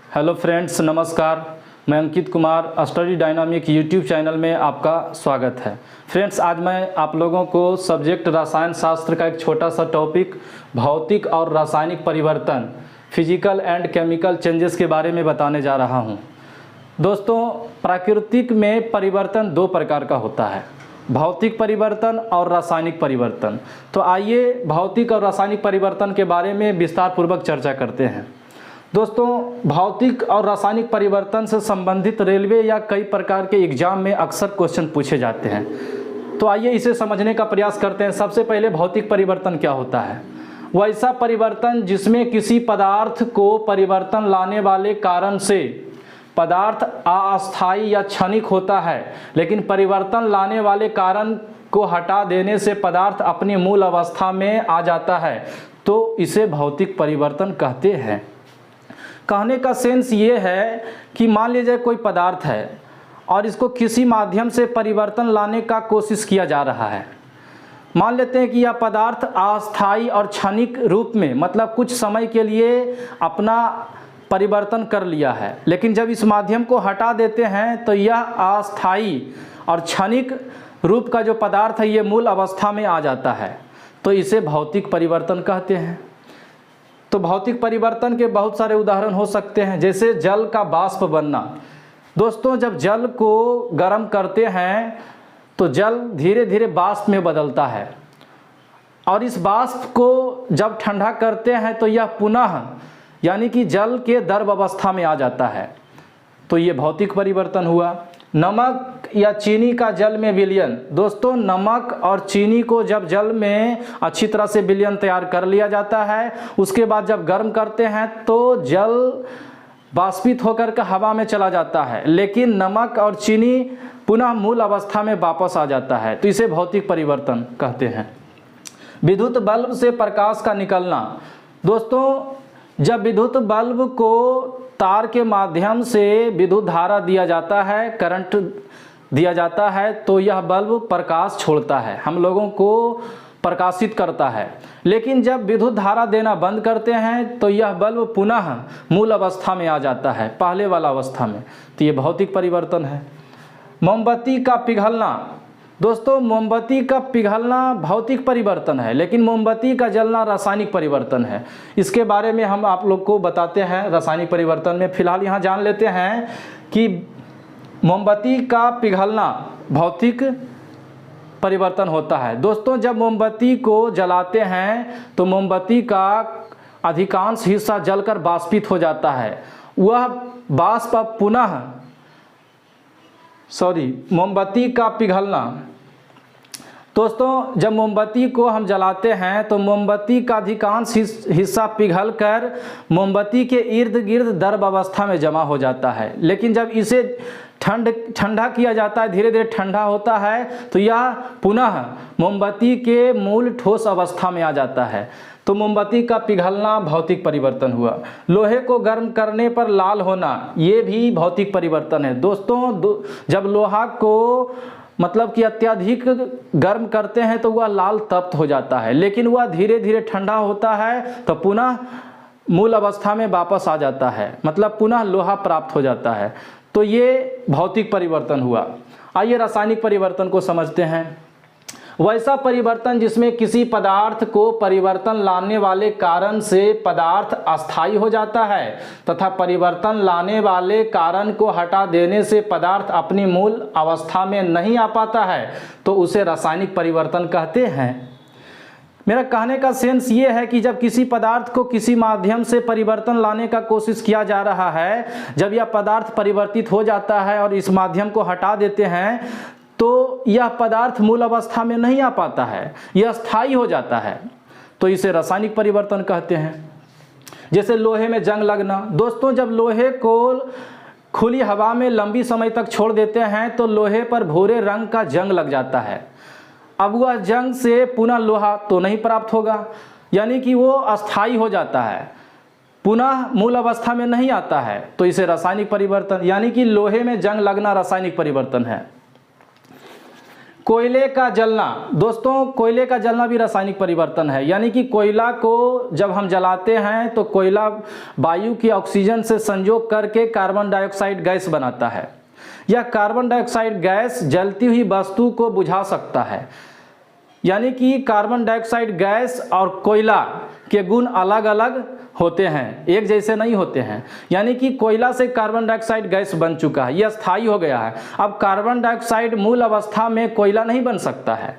Hello friends, नमस्कार। मैं Ankit Kumar study dynamic YouTube channel में आपका स्वागत है। फ्रेंड्स, आज मैं आप लोगों को सब्जेक्ट रसायन शास्त्र का एक छोटा सा टॉपिक भौतिक और रासायनिक परिवर्तन फिजिकल एंड केमिकल चेंजेस के बारे में बताने जा रहा हूं। दोस्तों, प्राकृतिक में परिवर्तन दो प्रकार का होता है, भौतिक परिवर्तन और रासायनिक परिवर्तन। तो आइए भौतिक और रासायनिक परिवर्तन के बारे में विस्तार पूर्वक चर्चा करते हैं। दोस्तों, भौतिक और रासायनिक परिवर्तन से संबंधित रेलवे या कई प्रकार के एग्जाम में अक्सर क्वेश्चन पूछे जाते हैं। तो आइए इसे समझने का प्रयास करते हैं। सबसे पहले भौतिक परिवर्तन क्या होता है? वैसा परिवर्तन जिसमें किसी पदार्थ को परिवर्तन लाने वाले कारण से पदार्थ अस्थायी या क्षणिक होता है, लेकिन परिवर्तन लाने वाले कारण को हटा देने से पदार्थ अपनी मूल अवस्था में आ जाता है, तो इसे भौतिक परिवर्तन कहते हैं। कहने का सेंस ये है कि मान लीजिए कोई पदार्थ है और इसको किसी माध्यम से परिवर्तन लाने का कोशिश किया जा रहा है। मान लेते हैं कि यह पदार्थ अस्थायी और क्षणिक रूप में, मतलब कुछ समय के लिए अपना परिवर्तन कर लिया है, लेकिन जब इस माध्यम को हटा देते हैं तो यह अस्थायी और क्षणिक रूप का जो पदार्थ है ये मूल अवस्था में आ जाता है, तो इसे भौतिक परिवर्तन कहते हैं। तो भौतिक परिवर्तन के बहुत सारे उदाहरण हो सकते हैं, जैसे जल का वाष्प बनना। दोस्तों, जब जल को गर्म करते हैं तो जल धीरे धीरे वाष्प में बदलता है, और इस वाष्प को जब ठंडा करते हैं तो यह पुनः यानी कि जल के द्रव अवस्था में आ जाता है, तो ये भौतिक परिवर्तन हुआ। नमक या चीनी का जल में विलयन। दोस्तों, नमक और चीनी को जब जल में अच्छी तरह से विलयन तैयार कर लिया जाता है, उसके बाद जब गर्म करते हैं तो जल वाष्पित होकर के हवा में चला जाता है, लेकिन नमक और चीनी पुनः मूल अवस्था में वापस आ जाता है, तो इसे भौतिक परिवर्तन कहते हैं। विद्युत बल्ब से प्रकाश का निकलना। दोस्तों, जब विद्युत बल्ब को तार के माध्यम से विद्युत धारा दिया जाता है, करंट दिया जाता है, तो यह बल्ब प्रकाश छोड़ता है, हम लोगों को प्रकाशित करता है। लेकिन जब विद्युत धारा देना बंद करते हैं तो यह बल्ब पुनः मूल अवस्था में आ जाता है, पहले वाला अवस्था में, तो ये भौतिक परिवर्तन है। मोमबत्ती का पिघलना। दोस्तों, मोमबत्ती का पिघलना भौतिक परिवर्तन है, लेकिन मोमबत्ती का जलना रासायनिक परिवर्तन है। इसके बारे में हम आप लोग को बताते हैं रासायनिक परिवर्तन में। फिलहाल यहाँ जान लेते हैं कि मोमबत्ती का पिघलना भौतिक परिवर्तन होता है। दोस्तों, जब मोमबत्ती को जलाते हैं तो मोमबत्ती का अधिकांश हिस्सा जलकर वाष्पित हो जाता है। वह वाष्प पुनः मोमबत्ती का पिघलना। दोस्तों, जब मोमबत्ती को हम जलाते हैं तो मोमबत्ती का अधिकांश हिस्सा पिघलकर मोमबत्ती के इर्द गिर्द द्रव अवस्था में जमा हो जाता है, लेकिन जब इसे ठंडा किया जाता है, धीरे धीरे ठंडा होता है, तो यह पुनः मोमबत्ती के मूल ठोस अवस्था में आ जाता है, तो मोमबत्ती का पिघलना भौतिक परिवर्तन हुआ। लोहे को गर्म करने पर लाल होना, ये भी भौतिक परिवर्तन है। दोस्तों, जब लोहा को मतलब कि अत्यधिक गर्म करते हैं तो वह लाल तप्त हो जाता है, लेकिन वह धीरे धीरे ठंडा होता है तो पुनः मूल अवस्था में वापस आ जाता है, मतलब पुनः लोहा प्राप्त हो जाता है, तो ये भौतिक परिवर्तन हुआ। आइए रासायनिक परिवर्तन को समझते हैं। वैसा परिवर्तन जिसमें किसी पदार्थ को परिवर्तन लाने वाले कारण से पदार्थ अस्थायी हो जाता है तथा परिवर्तन लाने वाले कारण को हटा देने से पदार्थ अपनी मूल अवस्था में नहीं आ पाता है, तो उसे रासायनिक परिवर्तन कहते हैं। मेरा कहने का सेंस ये है कि जब किसी पदार्थ को किसी माध्यम से परिवर्तन लाने का कोशिश किया जा रहा है, जब यह पदार्थ परिवर्तित हो जाता है और इस माध्यम को हटा देते हैं तो यह पदार्थ मूल अवस्था में नहीं आ पाता है, यह अस्थायी हो जाता है, तो इसे रासायनिक परिवर्तन कहते हैं। जैसे लोहे में जंग लगना। दोस्तों, जब लोहे को खुली हवा में लंबी समय तक छोड़ देते हैं तो लोहे पर भूरे रंग का जंग लग जाता है। अब वह जंग से पुनः लोहा तो नहीं प्राप्त होगा, यानी कि वो अस्थायी हो जाता है, पुनः मूल अवस्था में नहीं आता है, तो इसे रासायनिक परिवर्तन, यानी कि लोहे में जंग लगना रासायनिक परिवर्तन है। कोयले का जलना, दोस्तों कोयले का जलना भी रासायनिक परिवर्तन है। यानी कि कोयला को जब हम जलाते हैं तो कोयला वायु की ऑक्सीजन से संयोग करके कार्बन डाइऑक्साइड गैस बनाता है। यह कार्बन डाइऑक्साइड गैस जलती हुई वस्तु को बुझा सकता है। यानी कि कार्बन डाइऑक्साइड गैस और कोयला के गुण अलग अलग होते हैं, एक जैसे नहीं होते हैं। यानी कि कोयला से कार्बन डाइऑक्साइड गैस बन चुका है, यह स्थायी हो गया है। अब कार्बन डाइऑक्साइड मूल अवस्था में कोयला नहीं बन सकता है,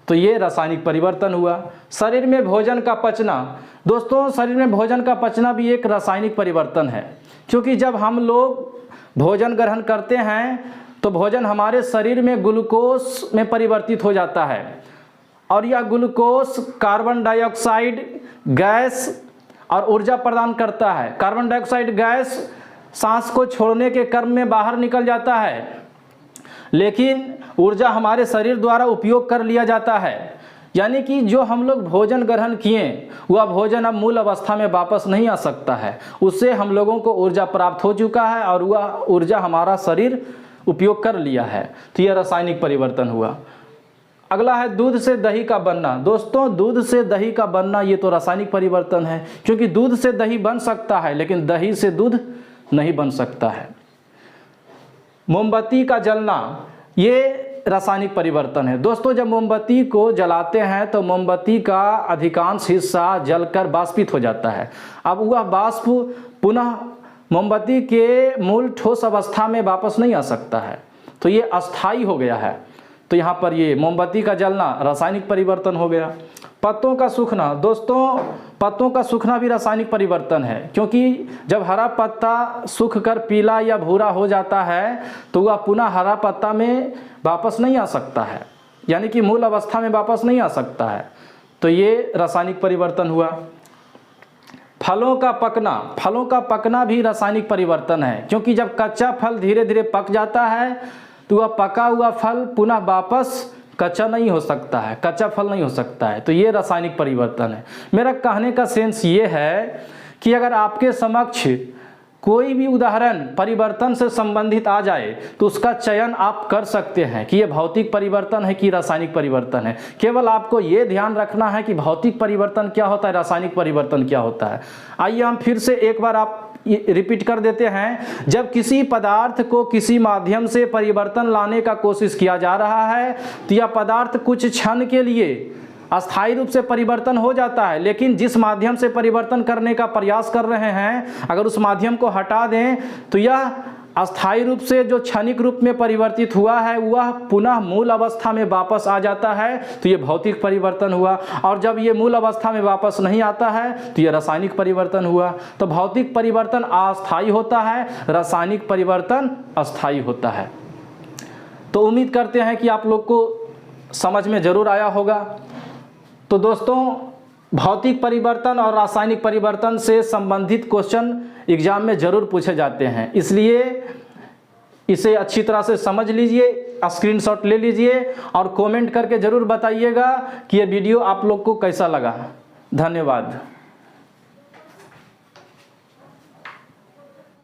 तो ये रासायनिक परिवर्तन हुआ। शरीर में भोजन का पचना, दोस्तों शरीर में भोजन का पचना भी एक रासायनिक परिवर्तन है, क्योंकि जब हम लोग भोजन ग्रहण करते हैं तो भोजन हमारे शरीर में ग्लूकोज में परिवर्तित हो जाता है और यह ग्लूकोज कार्बन डाइऑक्साइड गैस और ऊर्जा प्रदान करता है। कार्बन डाइऑक्साइड गैस सांस को छोड़ने के क्रम में बाहर निकल जाता है, लेकिन ऊर्जा हमारे शरीर द्वारा उपयोग कर लिया जाता है। यानी कि जो हम लोग भोजन ग्रहण किए वह भोजन अब मूल अवस्था में वापस नहीं आ सकता है, उससे हम लोगों को ऊर्जा प्राप्त हो चुका है और वह ऊर्जा हमारा शरीर उपयोग कर लिया है, तो यह रासायनिक परिवर्तन हुआ। अगला है दूध से दही का बनना। दोस्तों दूध से दही का बनना ये तो रासायनिक परिवर्तन है, क्योंकि दूध से दही बन सकता है लेकिन दही से दूध नहीं बन सकता है। मोमबत्ती का जलना ये रासायनिक परिवर्तन है। दोस्तों जब मोमबत्ती को जलाते हैं तो मोमबत्ती का अधिकांश हिस्सा जलकर वाष्पित हो जाता है। अब वह वाष्प पुनः मोमबत्ती के मूल ठोस अवस्था में वापस नहीं आ सकता है, तो ये अस्थाई हो गया है। तो यहाँ पर ये मोमबत्ती का जलना रासायनिक परिवर्तन हो गया। पत्तों का सूखना, दोस्तों पत्तों का सूखना भी रासायनिक परिवर्तन है, क्योंकि जब हरा पत्ता सूख कर पीला या भूरा हो जाता है तो वह पुनः हरा पत्ता में वापस नहीं आ सकता है, यानी कि मूल अवस्था में वापस नहीं आ सकता है, तो ये रासायनिक परिवर्तन हुआ। फलों का पकना, फलों का पकना भी रासायनिक परिवर्तन है, क्योंकि जब कच्चा फल धीरे धीरे पक जाता है तो वह पका हुआ फल पुनः वापस कच्चा नहीं हो सकता है, कच्चा फल नहीं हो सकता है, तो ये रासायनिक परिवर्तन है। मेरा कहने का सेंस ये है कि अगर आपके समक्ष कोई भी उदाहरण परिवर्तन से संबंधित आ जाए तो उसका चयन आप कर सकते हैं कि ये भौतिक परिवर्तन है कि रासायनिक परिवर्तन है। केवल आपको ये ध्यान रखना है कि भौतिक परिवर्तन क्या होता है, रासायनिक परिवर्तन क्या होता है। आइए हम फिर से एक बार आप रिपीट कर देते हैं। जब किसी पदार्थ को किसी माध्यम से परिवर्तन लाने का कोशिश किया जा रहा है तो यह पदार्थ कुछ क्षण के लिए अस्थायी रूप से परिवर्तन हो जाता है, लेकिन जिस माध्यम से परिवर्तन करने का प्रयास कर रहे हैं अगर उस माध्यम को हटा दें तो यह अस्थायी रूप से जो क्षणिक रूप में परिवर्तित हुआ है वह पुनः मूल अवस्था में वापस आ जाता है, तो ये भौतिक परिवर्तन हुआ। और जब ये मूल अवस्था में वापस नहीं आता है तो ये रासायनिक परिवर्तन हुआ। तो भौतिक परिवर्तन अस्थायी होता है, रासायनिक परिवर्तन अस्थायी होता है। तो उम्मीद करते हैं कि आप लोग को समझ में ज़रूर आया होगा। तो दोस्तों भौतिक परिवर्तन और रासायनिक परिवर्तन से संबंधित क्वेश्चन एग्जाम में ज़रूर पूछे जाते हैं, इसलिए इसे अच्छी तरह से समझ लीजिए, स्क्रीनशॉट ले लीजिए और कमेंट करके ज़रूर बताइएगा कि ये वीडियो आप लोग को कैसा लगा। धन्यवाद।